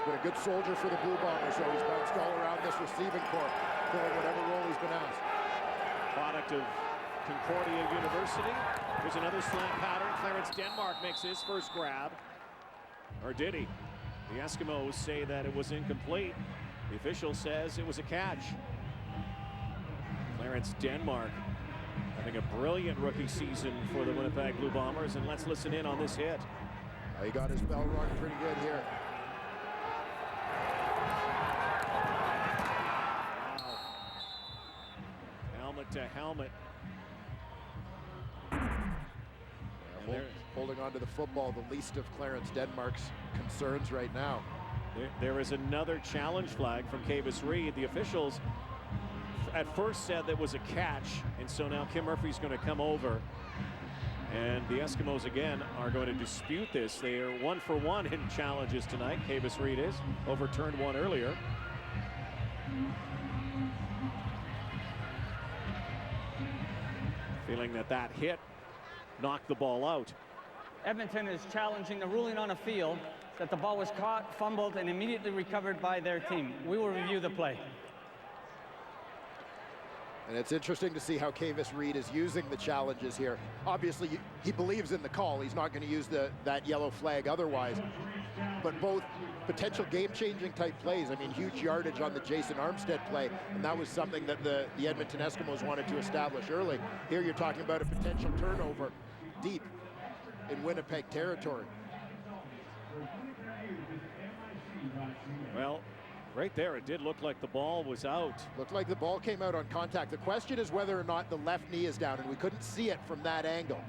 been a good soldier for the Blue Bombers, so he's bounced all around this receiving corps, filling whatever role he's been asked. Product of Concordia University. Here's another slant pattern. Clarence Denmark makes his first grab. Or did he? The Eskimos say that it was incomplete. The official says it was a catch. Clarence Denmark having a brilliant rookie season for the Winnipeg Blue Bombers, and let's listen in on this hit. He got his bell rung pretty good here. Wow. Helmet to helmet. Holding on to the football, the least of Clarence Denmark's concerns right now. There is another challenge flag from Kavis Reed. The officials at first said that was a catch, and so now Kim Murphy's going to come over. And the Eskimos again are going to dispute this. They are 1 for 1 in challenges tonight. Kavis Reed is overturned one earlier. Feeling that hit knocked the ball out. Edmonton is challenging the ruling on a field that the ball was caught, fumbled, and immediately recovered by their team. We will review the play. And it's interesting to see how Kavis Reed is using the challenges here. Obviously, he believes in the call. He's not going to use that yellow flag otherwise. But both potential game-changing type plays. I mean, huge yardage on the Jason Armstead play, and that was something that the Edmonton Eskimos wanted to establish early. Here you're talking about a potential turnover deep in Winnipeg territory. Well, right there, it did look like the ball was out. Looked like the ball came out on contact. The question is whether or not the left knee is down, and we couldn't see it from that angle.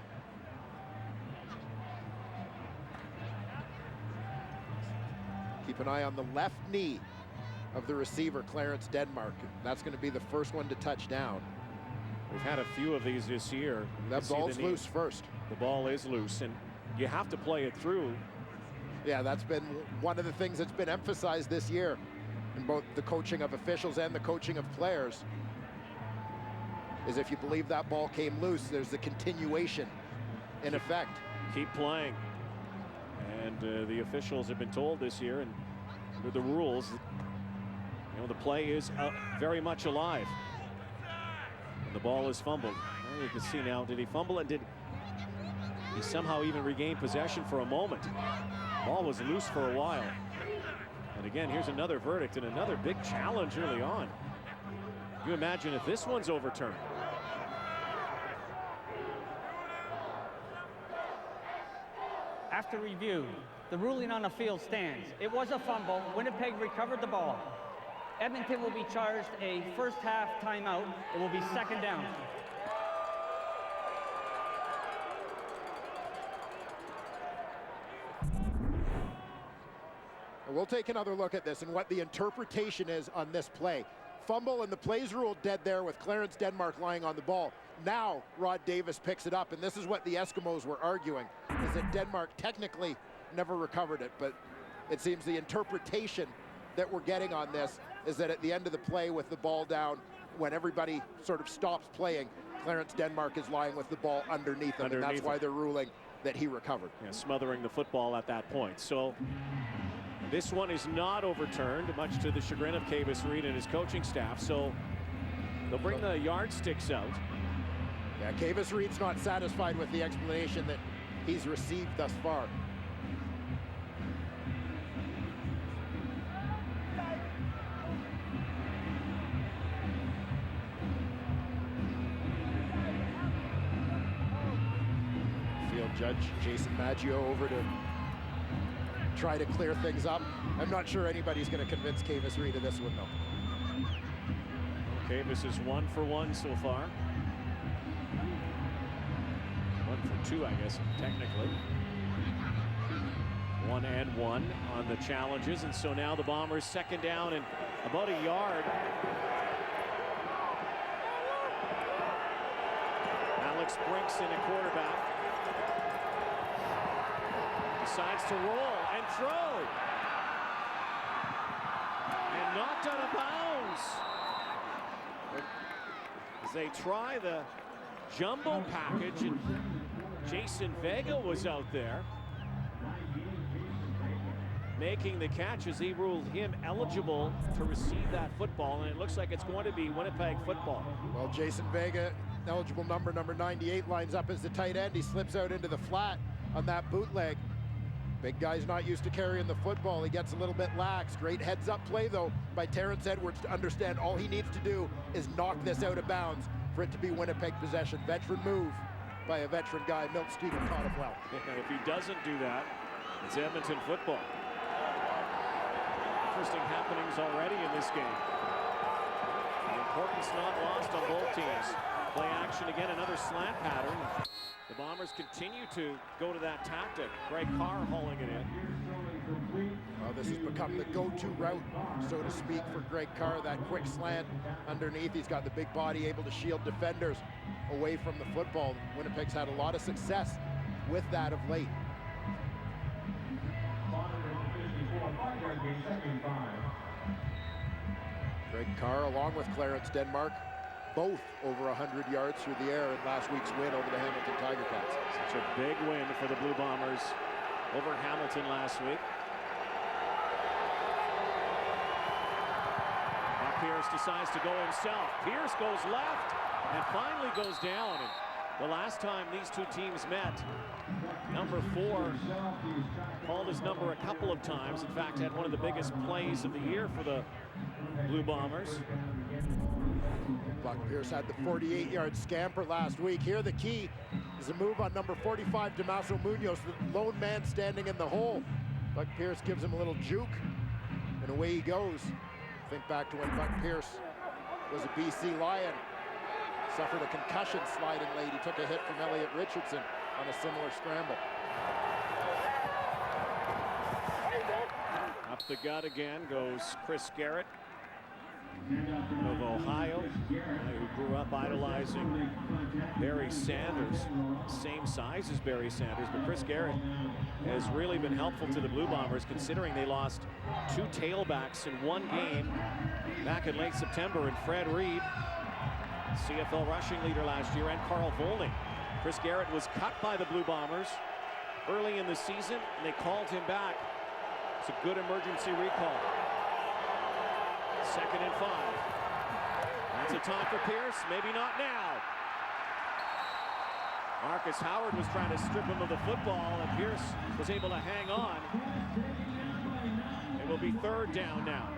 Keep an eye on the left knee of the receiver, Clarence Denmark. That's going to be the first one to touch down. We've had a few of these this year. That ball's loose first. The ball is loose, and you have to play it through. Yeah, that's been one of the things that's been emphasized this year in both the coaching of officials and the coaching of players, is if you believe that ball came loose, there's a continuation in effect. Keep playing. And the officials have been told this year, and under the rules, you know, the play is very much alive. And the ball is fumbled. Well, you can see now, did he fumble, and did he somehow even regain possession for a moment? Ball was loose for a while. And again, here's another verdict and another big challenge early on. You imagine if this one's overturned. After review, the ruling on the field stands. It was a fumble. Winnipeg recovered the ball. Edmonton will be charged a first half timeout. It will be second down. We'll take another look at this and what the interpretation is on this play. Fumble, and the play's ruled dead there with Clarence Denmark lying on the ball. Now Rod Davis picks it up, and this is what the Eskimos were arguing, is that Denmark technically never recovered it, but it seems the interpretation that we're getting on this is that at the end of the play with the ball down, when everybody sort of stops playing, Clarence Denmark is lying with the ball underneath him, and that's why they're ruling that he recovered. Yeah, smothering the football at that point. So this one is not overturned, much to the chagrin of Kavis Reed and his coaching staff. So they'll bring the yardsticks out. Yeah, Kavis Reed's not satisfied with the explanation that he's received thus far. Field judge Jason Maggio over to try to clear things up. I'm not sure anybody's going to convince Kavis Reed of this one, though. Kavis is 1 for 1 so far. 1 for 2, I guess, technically. 1 and 1 on the challenges, and so now the Bombers second down and about a yard. Alex Brinkson, a quarterback, decides to roll and throw, and knocked out of bounds as they try the jumbo package, and Jason Vega was out there. making the catch as he ruled him eligible to receive that football, and it looks like it's going to be Winnipeg football. Well, Jason Vega, eligible number 98, lines up as the tight end. He slips out into the flat on that bootleg. Big guy's not used to carrying the football. He gets a little bit lax. Great heads-up play, though, by Terrence Edwards to understand all he needs to do is knock this out of bounds for it to be Winnipeg possession. Veteran move by a veteran guy. Milt Steger caught it well. If he doesn't do that, it's Edmonton football. Interesting happenings already in this game. The importance not lost on both teams. Play action again, another slant pattern. The Bombers continue to go to that tactic. Greg Carr hauling it in. Well, this has become the go-to route, so to speak, for Greg Carr. That quick slant underneath. He's got the big body, able to shield defenders away from the football. Winnipeg's had a lot of success with that of late. Greg Carr, along with Clarence Denmark, both over 100 yards through the air in last week's win over the Hamilton Tiger Cats. Such a big win for the Blue Bombers over Hamilton last week. Pierce decides to go himself. Pierce goes left and finally goes down. And the last time these two teams met, number 4 called his number a couple of times. In fact, had one of the biggest plays of the year for the Blue Bombers. Buck Pierce had the 48-yard scamper last week. Here the key is a move on number 45, Damaso Munoz, the lone man standing in the hole. Buck Pierce gives him a little juke, and away he goes. Think back to when Buck Pierce was a BC Lion. Suffered a concussion sliding late. He took a hit from Elliot Richardson on a similar scramble. Up the gut again goes Chris Garrett of Ohio, who grew up idolizing Barry Sanders, same size as Barry Sanders, but Chris Garrett has really been helpful to the Blue Bombers, considering they lost 2 tailbacks in one game back in late September, and Fred Reed, CFL rushing leader last year, and Carl Volney. Chris Garrett was cut by the Blue Bombers early in the season, and they called him back. It's a good emergency recall. 2nd and 5. That's a time for Pierce. Maybe not now. Marcus Howard was trying to strip him of the football, and Pierce was able to hang on. It will be 3rd down now.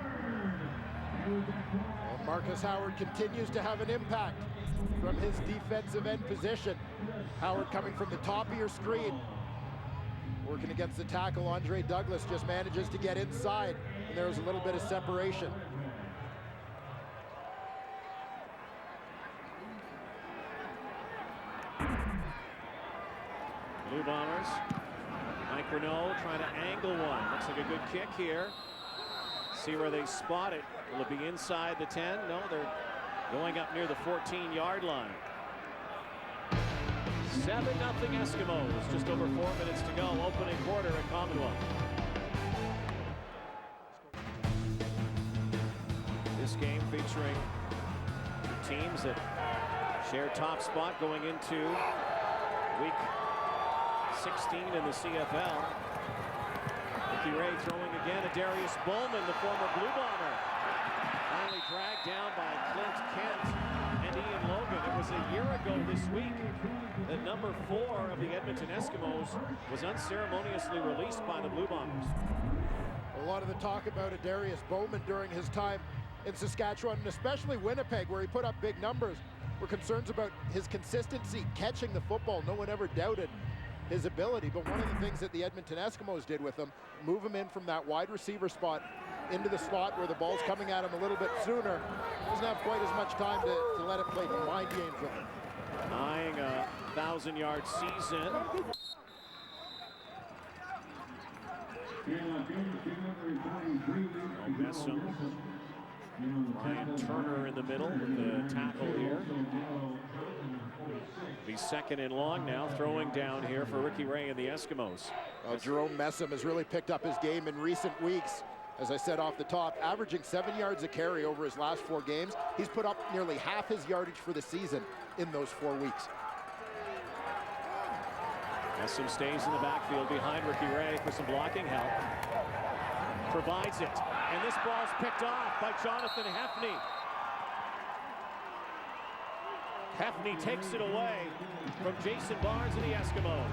Well, Marcus Howard continues to have an impact from his defensive end position. Howard coming from the top of your screen, working against the tackle. Andre Douglas just manages to get inside, and there's a little bit of separation. Blue Bombers, Mike Renaud trying to angle one. Looks like a good kick here. See where they spot it. Will it be inside the 10? No, they're going up near the 14-yard line. 7-0 Eskimos. Just over 4 minutes to go. Opening quarter at Commonwealth. This game featuring teams that share top spot going into week 16 in the CFL. Ricky Ray throwing again at Darius Bowman, the former Blue Bomber. Finally dragged down by Clint Kent and Ian Logan. It was a year ago this week that number 4 of the Edmonton Eskimos was unceremoniously released by the Blue Bombers. A lot of the talk about Darius Bowman during his time in Saskatchewan, and especially Winnipeg, where he put up big numbers, were concerns about his consistency catching the football. No one ever doubted his ability, but one of the things that the Edmonton Eskimos did with him, move him in from that wide receiver spot into the slot where the ball's coming at him a little bit sooner. Doesn't have quite as much time to let him play mind games with him. Eyeing a 1,000-yard season. Messam. Ryan Turner in the middle with the tackle here. Be 2nd and long now, throwing down here for Ricky Ray and the Eskimos. Jerome Messam has really picked up his game in recent weeks. As I said off the top, averaging 7 yards a carry over his last 4 games. He's put up nearly half his yardage for the season in those 4 weeks. Messam stays in the backfield behind Ricky Ray for some blocking help. provides it. And this ball's picked off by Jonathan Hefney. Hefney takes it away from Jason Barnes and the Eskimos.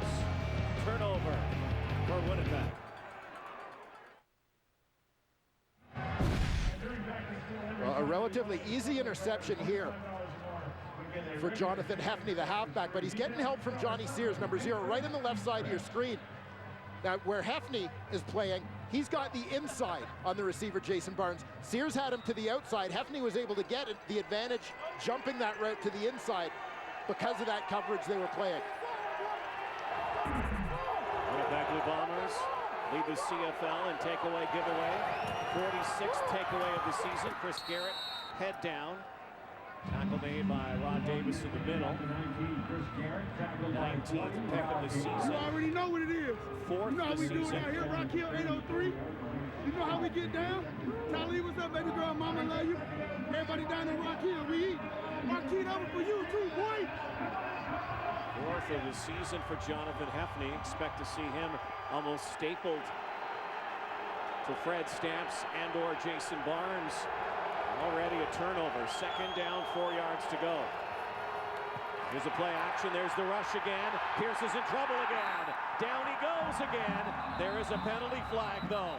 Turnover for Winnipeg. Well, a relatively easy interception here for Jonathan Hefney, the halfback, but he's getting help from Johnny Sears, number 0, right on the left side of your screen. Now, where Hefney is playing, he's got the inside on the receiver, Jason Barnes. Sears had him to the outside. Hefney was able to get the advantage, jumping that route to the inside because of that coverage they were playing. Winnipeg Blue Bombers lead the CFL in takeaway giveaway. 46th takeaway of the season. Chris Garrett, head down. Tackle made by Rod Davis in the middle. 19th pick of the season. You already know what it is. Fourth you know how we do it season. out here, Rock Hill 803. You know how we get down? Tali, what's up, baby girl? Mama love you. Everybody down in Rock Hill, we eat. Rock Hill over for you too, boy. Fourth of the season for Jonathan Hefney. Expect to see him almost stapled to Fred Stamps and or Jason Barnes. Already a turnover. Second down, 4 yards to go. Here's a play action. There's the rush again. Pierce is in trouble again. Down he goes again. There is a penalty flag, though.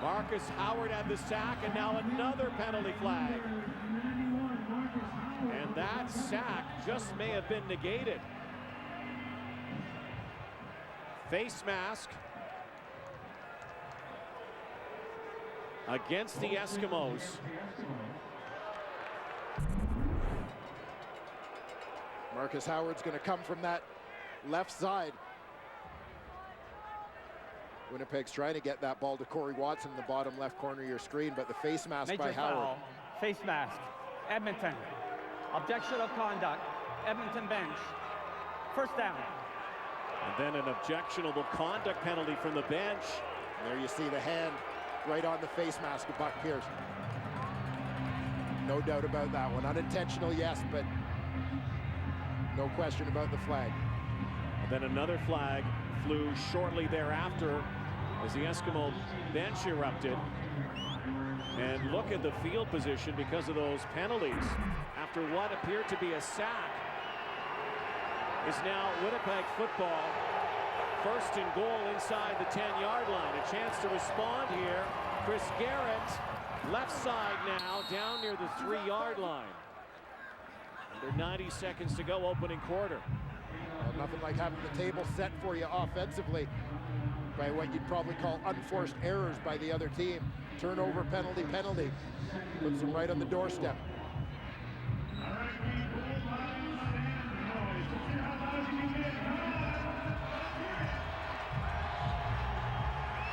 Marcus Howard had the sack, and now another penalty flag. And that sack just may have been negated. Face mask against the Eskimos. Marcus Howard's going to come from that left side. Winnipeg's trying to get that ball to Corey Watson in the bottom left corner of your screen, but the face mask Major by Howard. foul. Face mask. Edmonton. Objectionable conduct. Edmonton bench. First down. And then an objectionable conduct penalty from the bench. There you see the hand right on the face mask of Buck Pierce. No doubt about that one. Unintentional, yes, but no question about the flag. And then another flag flew shortly thereafter as the Eskimo bench erupted. And look at the field position because of those penalties. After what appeared to be a sack, is now Winnipeg football. First and goal inside the 10-yard line. A chance to respond here. Chris Garrett, left side now, down near the 3-yard line. Under 90 seconds to go, opening quarter. Well, nothing like having the table set for you offensively by what you'd probably call unforced errors by the other team. Turnover, penalty, penalty. Puts them right on the doorstep.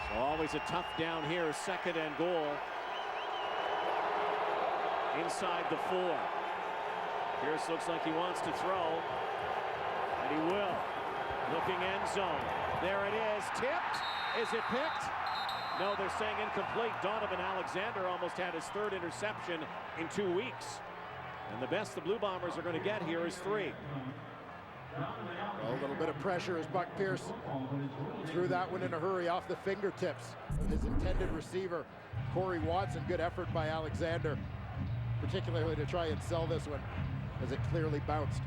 So always a tough down here, second and goal. Inside the 4. Pierce looks like he wants to throw, and he will. Looking end zone. There it is, tipped. Is it picked? No, they're saying incomplete. Donovan Alexander almost had his 3rd interception in 2 weeks. And the best the Blue Bombers are going to get here is 3. Well, a little bit of pressure as Buck Pierce threw that one in a hurry off the fingertips of his intended receiver, Corey Watson. Good effort by Alexander, particularly to try and sell this one as it clearly bounced.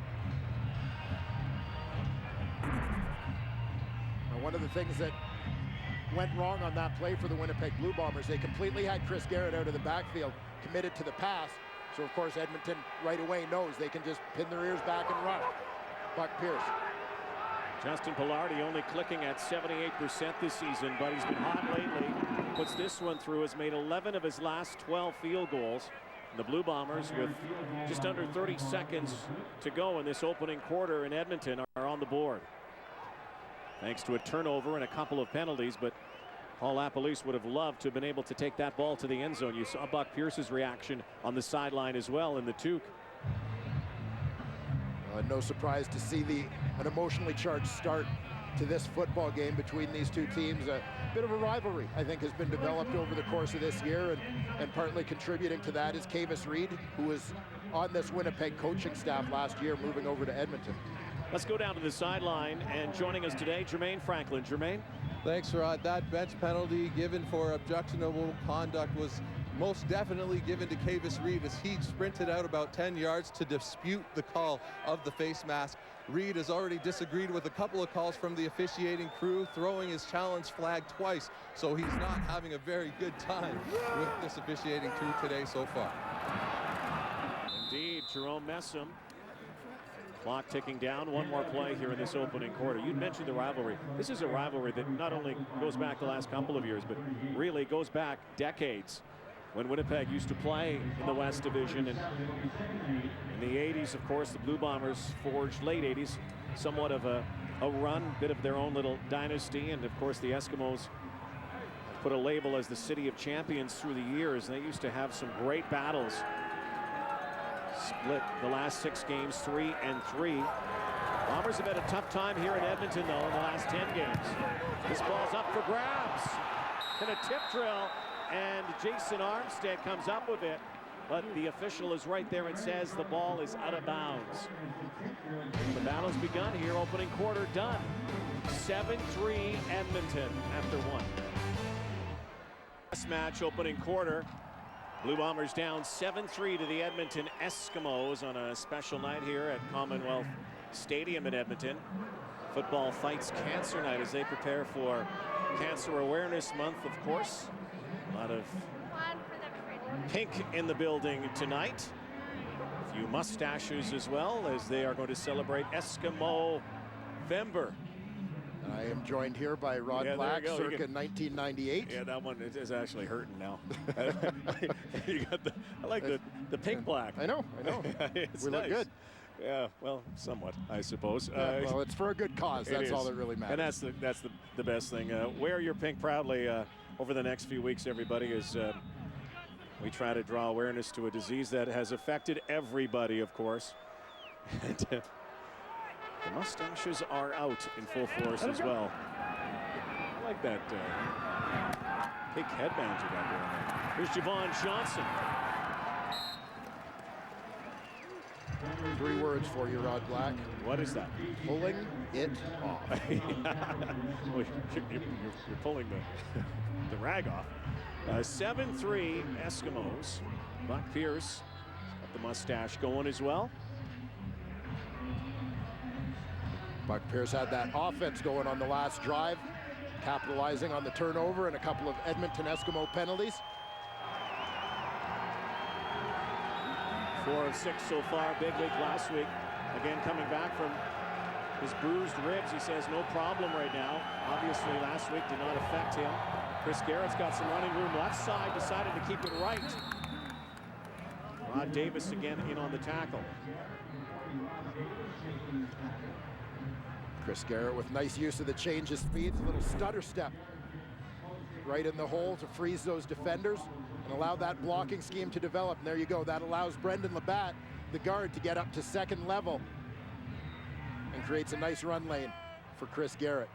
Now, one of the things that went wrong on that play for the Winnipeg Blue Bombers, they completely had Chris Garrett out of the backfield, committed to the pass. So, of course, Edmonton right away knows they can just pin their ears back and run. Buck Pierce. Justin Pillardi only clicking at 78% this season, but he's been hot lately. Puts this one through, has made 11 of his last 12 field goals. And the Blue Bombers, with just under 30 seconds to go in this opening quarter in Edmonton, are on the board. Thanks to a turnover and a couple of penalties, but Paul LaPolice would have loved to have been able to take that ball to the end zone. You saw Buck Pierce's reaction on the sideline as well in the toque. No surprise to see an emotionally charged start to this football game between these two teams. A bit of a rivalry, I think, has been developed over the course of this year, and partly contributing to that is Kavis Reed, who was on this Winnipeg coaching staff last year, moving over to Edmonton. Let's go down to the sideline, and joining us today, Jermaine Franklin. Jermaine? Thanks, Rod. That bench penalty given for objectionable conduct was most definitely given to Kavis Reed as he sprinted out about 10 yards to dispute the call of the face mask. Reed has already disagreed with a couple of calls from the officiating crew, throwing his challenge flag twice, so he's not having a very good time with this officiating crew today so far. Indeed, Jerome Messam. Clock ticking down. One more play here in this opening quarter. You mentioned the rivalry. This is a rivalry that not only goes back the last couple of years, but really goes back decades. When Winnipeg used to play in the West Division, and in the 80s, of course, the Blue Bombers forged, late 80s, somewhat of a run, bit of their own little dynasty, and of course the Eskimos put a label as the city of champions through the years. They used to have some great battles. Split the last 6 games 3-3. Bombers have had a tough time here in Edmonton, though, in the last 10 games. This ball's up for grabs. And a tip drill, and Jason Armstead comes up with it, but the official is right there and says the ball is out of bounds. The battle's begun here, opening quarter done. 7-3 Edmonton after 1. This match, opening quarter. Blue Bombers down 7-3 to the Edmonton Eskimos on a special night here at Commonwealth Stadium in Edmonton. Football Fights Cancer Night as they prepare for Cancer Awareness Month, of course. A lot of pink in the building tonight. A few mustaches as well as they are going to celebrate Eskimo Vember. I am joined here by Rod Black, circa 1998. Yeah, that one is actually hurting now. You got I like the pink black. I know. We look good. Yeah, well, somewhat, I suppose. Yeah, well, it's for a good cause. That's all that really matters. And that's the best thing. Wear your pink proudly over the next few weeks, everybody, as we try to draw awareness to a disease that has affected everybody, of course. And, the mustaches are out in full force as well. I like that pink headband you got going there. Here's Javon Johnson. 3 words for you, Rod Black. What is that? Pulling it off. Well, you're pulling the rag off. 7-3 Eskimos. Buck Pierce got the mustache going as well. Buck Pierce had that offense going on the last drive, capitalizing on the turnover and a couple of Edmonton Eskimo penalties. 4 of 6 so far, big week last week. Again, coming back from his bruised ribs, he says no problem right now. Obviously, last week did not affect him. Chris Garrett's got some running room left side, decided to keep it right. Rod Davis again in on the tackle. Chris Garrett with nice use of the change of speeds, a little stutter step right in the hole to freeze those defenders and allow that blocking scheme to develop. And there you go. That allows Brendan Labatt, the guard, to get up to second level and creates a nice run lane for Chris Garrett.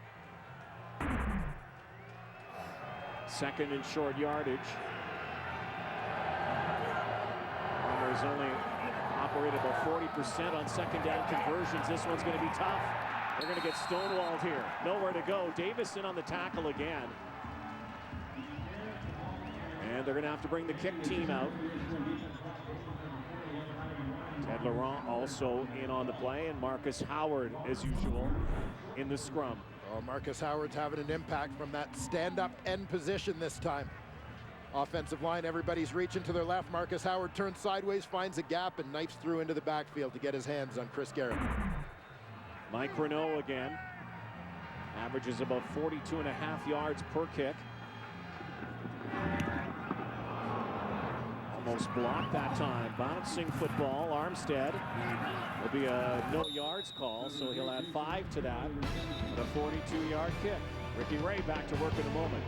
Second and short yardage. Bombers only operated about 40% on second down conversions. This one's going to be tough. They're going to get stonewalled here. Nowhere to go. Davison on the tackle again. And they're going to have to bring the kick team out. Ted Laurent also in on the play, and Marcus Howard, as usual, in the scrum. Oh, Marcus Howard's having an impact from that stand-up end position this time. Offensive line, everybody's reaching to their left. Marcus Howard turns sideways, finds a gap, and knifes through into the backfield to get his hands on Chris Garrett. Mike Renault again. Averages about 42.5 yards per kick. Almost blocked that time. Bouncing football. Armstead will be a no yards call, so he'll add 5 to that. But a 42-yard kick. Ricky Ray back to work in a moment.